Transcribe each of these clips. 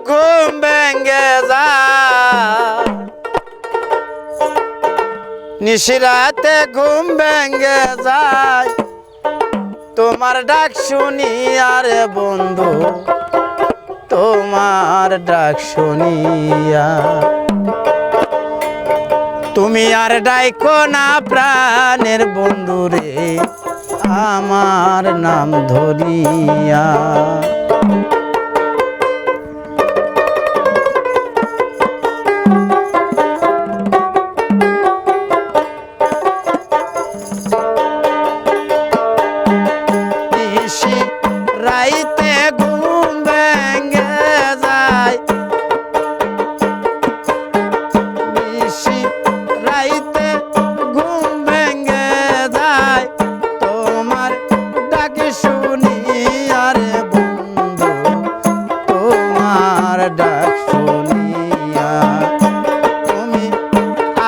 ঘুম ভেঙে যায়, নিশিরাতে ঘুম ভেঙে যায় তোমার ডাক শুনি। আরে বন্ধু তোমার ডাক শুনিয়া, তুমি আর ডাইকো না প্রাণের বন্ধু রে আমার নাম ধরিয়া। রাইতে ঘুম ভেঙে যায়, রাইতে ঘুম ভেঙে যায় তোমার ডাক শুনি। আরে বন্ধু তোমার ডাক শুনিয়া, তুমি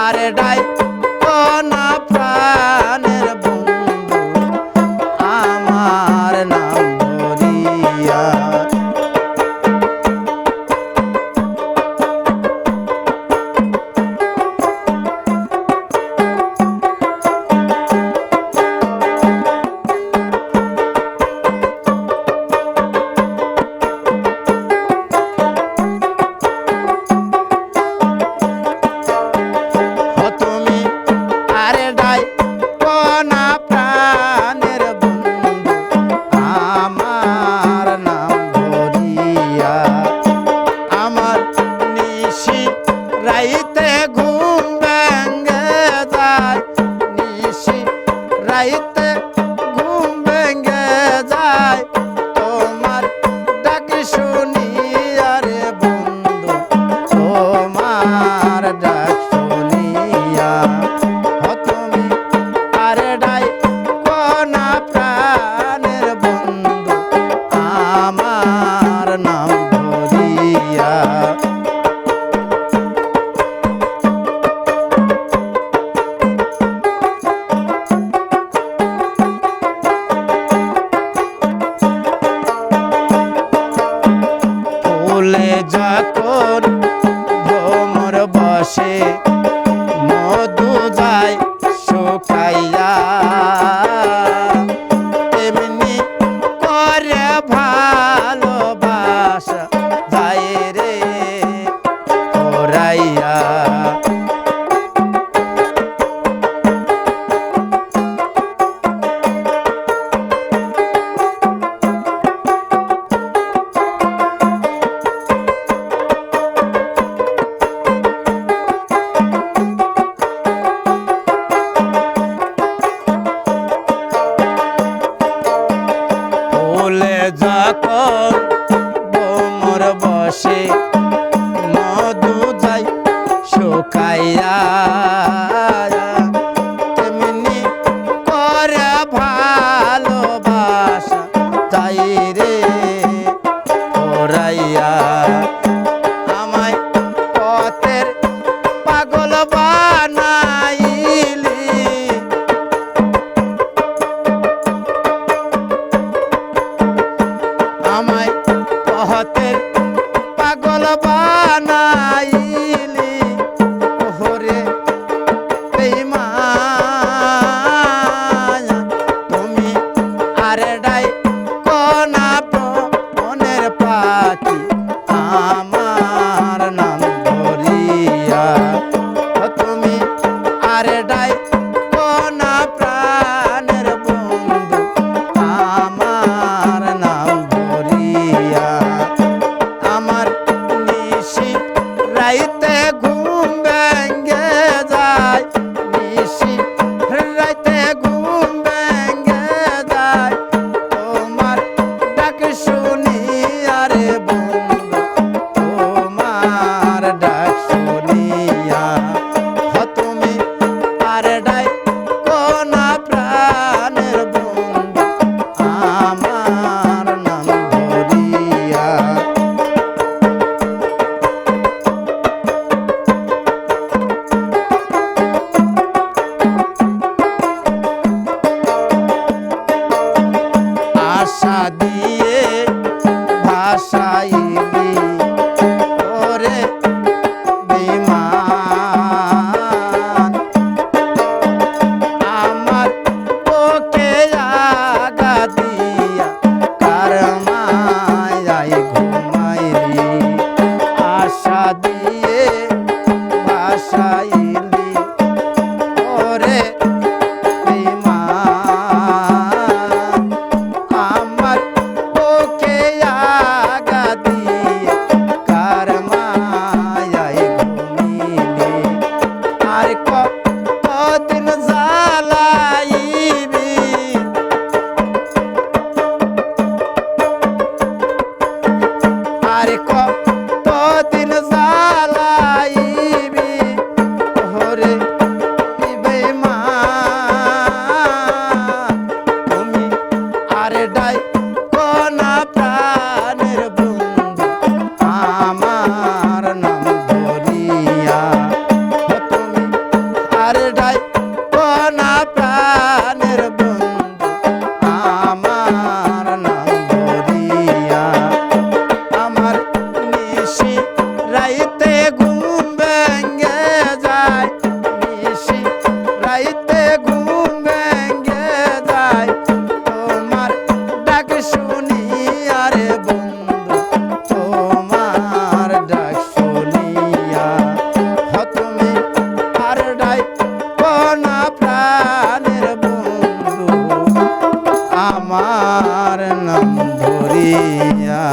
আরে ডাইকো না প্রাণের বন্ধু আমার নাম ধরিয়া। রাইতে ঘুম ভেঙে যায়, নিশি রাইতে ঘুম ভেঙে যায় তোমার ডাক শুনি। আরে বন্ধু তোমার ডাক শুনিয়া, তুমি আরে ডাইকো না প্রাণের বন্ধু আমার নাম ধরিয়া। ফুলে যখন ভ্রমর বসে মধু যায় শুকাইয়া, এমনি করে ভালোবাসা যায় রে ওরাইয়া। যখন ভ্রমর বসে মধু যাই শুকাইয়া, তেমনি করে ভালোবাসা তাই রে ওরাইয়া। আমায় পথের পাগল বানাইলি, আমায় পথের পাগল বানাইলি ওরে বেঈমান, তুমি আরে ডাইকো না মনের পাখি আমার ডাই কোনা প্রাণের বন্ধু আমার নাম ধরিয়া